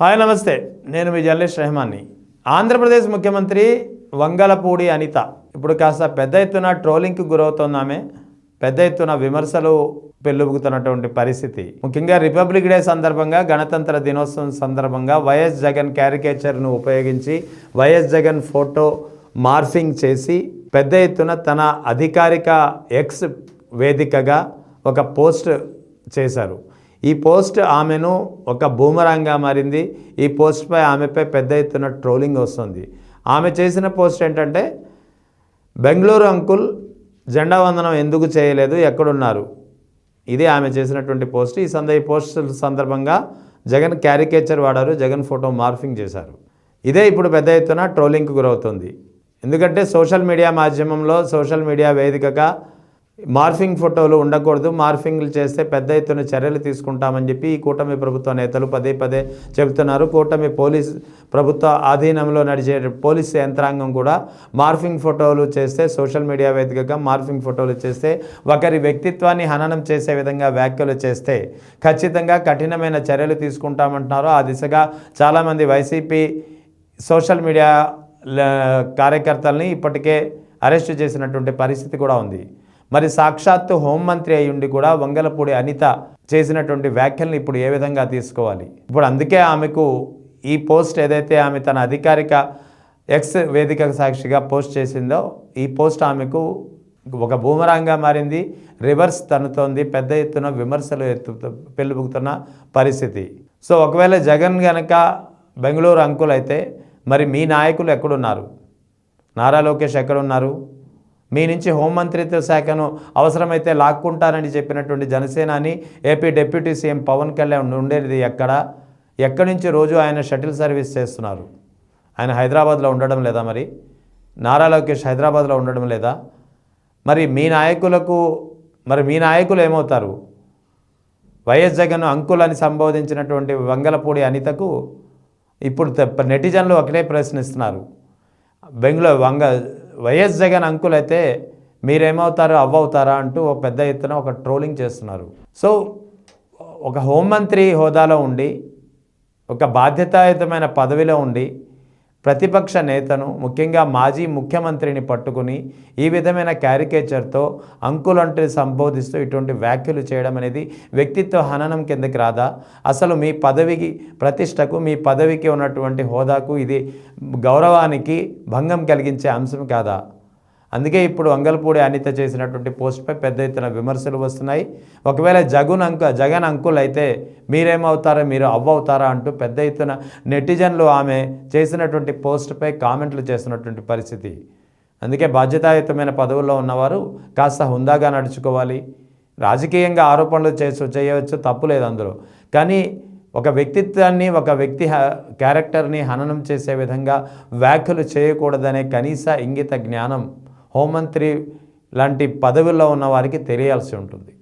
Hi నమస్తే, నేను మీ journalist రెహమాన్ని. Andhra Pradesh ముఖ్యమంత్రి వంగలపూడి అనిత ఇప్పుడు కాస్త పెద్ద ఎత్తున ట్రోలింగ్కి గురవుతోందామె. పెద్ద ఎత్తున విమర్శలు పెళ్ళుబుకుతున్నటువంటి పరిస్థితి. ముఖ్యంగా రిపబ్లిక్ డే సందర్భంగా, గణతంత్ర దినోత్సవం సందర్భంగా వైఎస్ జగన్ క్యారికేచర్ను ఉపయోగించి వైఎస్ జగన్ ఫోటో మార్ఫింగ్ చేసి పెద్ద ఎత్తున తన అధికారిక ఎక్స్ వేదికగా ఒక పోస్ట్ చేశారు. ఈ పోస్ట్ ఆమెను ఒక బూమరాంగా మారింది. ఈ పోస్ట్పై ఆమెపై పెద్ద ఎత్తున ట్రోలింగ్ వస్తుంది. ఆమె చేసిన పోస్ట్ ఏంటంటే, బెంగళూరు అంకుల్ జెండా వందనం ఎందుకు చేయలేదు, ఎక్కడున్నారు? ఇది ఆమె చేసినటువంటి పోస్ట్. ఈ పోస్ట్ సందర్భంగా జగన్ క్యారికేచర్ వాడారు, జగన్ ఫోటో మార్ఫింగ్ చేశారు. ఇదే ఇప్పుడు పెద్ద ఎత్తున ట్రోలింగ్కి గురవుతుంది. ఎందుకంటే సోషల్ మీడియా మాధ్యమంలో, సోషల్ మీడియా వేదికగా మార్ఫింగ్ ఫోటోలు ఉండకూడదు, మార్ఫింగ్లు చేస్తే పెద్ద ఎత్తున చర్యలు తీసుకుంటామని చెప్పి ఈ కూటమి ప్రభుత్వ నేతలు పదే పదే చెబుతున్నారు. కూటమి ప్రభుత్వ ఆధీనంలో నడిచే పోలీసు యంత్రాంగం కూడా మార్ఫింగ్ ఫోటోలు చేస్తే, సోషల్ మీడియా వేదికగా మార్ఫింగ్ ఫోటోలు చేస్తే, ఒకరి వ్యక్తిత్వాన్ని హననం చేసే విధంగా వ్యాఖ్యలు చేస్తే ఖచ్చితంగా కఠినమైన చర్యలు తీసుకుంటామంటున్నారు. ఆ దిశగా చాలామంది వైసీపీ సోషల్ మీడియా కార్యకర్తల్ని ఇప్పటికే అరెస్టు చేసినటువంటి పరిస్థితి కూడా ఉంది. మరి సాక్షాత్తు హోంమంత్రి అయ్యుండి కూడా వంగలపూడి అనిత చేసినటువంటి వ్యాఖ్యలను ఇప్పుడు ఏ విధంగా తీసుకోవాలి? ఇప్పుడు అందుకే ఆమెకు ఈ పోస్ట్ ఏదైతే ఆమె తన అధికారిక ఎక్స్ వేదిక సాక్షిగా పోస్ట్ చేసిందో, ఈ పోస్ట్ ఆమెకు ఒక బూమరాంగా మారింది, రివర్స్ తన్నుతోంది. పెద్ద ఎత్తున విమర్శలు పెళ్ళుబుకుతున్న పరిస్థితి. సో ఒకవేళ జగన్ గనక బెంగళూరు అంకుల్ అయితే మరి మీ నాయకులు ఎక్కడున్నారు? నారా లోకేష్ ఎక్కడున్నారు? మీ నుంచి హోంమంత్రిత్వ శాఖను అవసరమైతే లాక్కుంటారని చెప్పినటువంటి జనసేనాని AP deputy CM Pawan Kalyan ఉండేది ఎక్కడి నుంచి రోజు ఆయన షటిల్ సర్వీస్ చేస్తున్నారు? ఆయన హైదరాబాద్లో ఉండడం లేదా? మరి నారా లోకేష్ హైదరాబాద్లో ఉండడం లేదా? మరి మీ నాయకులు ఏమవుతారు? వైఎస్ జగన్ అంకుల్ అని సంబోధించినటువంటి వంగలపూడి అనితకు ఇప్పుడు నెటిజన్లు ఒకటే ప్రశ్నిస్తున్నారు. వైఎస్ జగన్ అంకుల్ అయితే మీరేమవుతారు, అవ్వవుతారా అంటూ ఒక పెద్ద ఎత్తున ఒక ట్రోలింగ్ చేస్తున్నారు. సో ఒక హోంమంత్రి హోదాలో ఉండి, ఒక బాధ్యతాయుతమైన పదవిలో ఉండి, ప్రతిపక్ష నేతను, ముఖ్యంగా మాజీ ముఖ్యమంత్రిని పట్టుకుని ఈ విధమైన క్యారికేచర్తో అంకుల్ అంటూ సంబోధిస్తూ ఇటువంటి వ్యాఖ్యలు చేయడం అనేది వ్యక్తిత్వ హననం కిందకి రాదా? అసలు మీ పదవికి, ప్రతిష్టకు, మీ పదవికి ఉన్నటువంటి హోదాకు ఇది గౌరవానికి భంగం కలిగించే అంశం కాదా? అందుకే ఇప్పుడు వంగలపూడి అనిత చేసినటువంటి పోస్ట్పై పెద్ద ఎత్తున విమర్శలు వస్తున్నాయి. ఒకవేళ జగన్ అంకుల్ అయితే మీరేమవుతారో, మీరు అవ్వవుతారా అంటూ పెద్ద ఎత్తున నెటిజన్లు ఆమె చేసినటువంటి పోస్ట్పై కామెంట్లు చేస్తున్నటువంటి పరిస్థితి. అందుకే బాధ్యతాయుతమైన పదవుల్లో ఉన్నవారు కాస్త హుందాగా నడుచుకోవాలి. రాజకీయంగా ఆరోపణలు చేయవచ్చు, తప్పు లేదు అందులో. కానీ ఒక వ్యక్తిత్వాన్ని, ఒక వ్యక్తి క్యారెక్టర్ని హననం చేసే విధంగా వ్యాఖ్యలు చేయకూడదనే కనీస ఇంగిత జ్ఞానం హోంమంత్రి లాంటి పదవుల్లో ఉన్న వారికి తెలియాల్సి ఉంటుంది.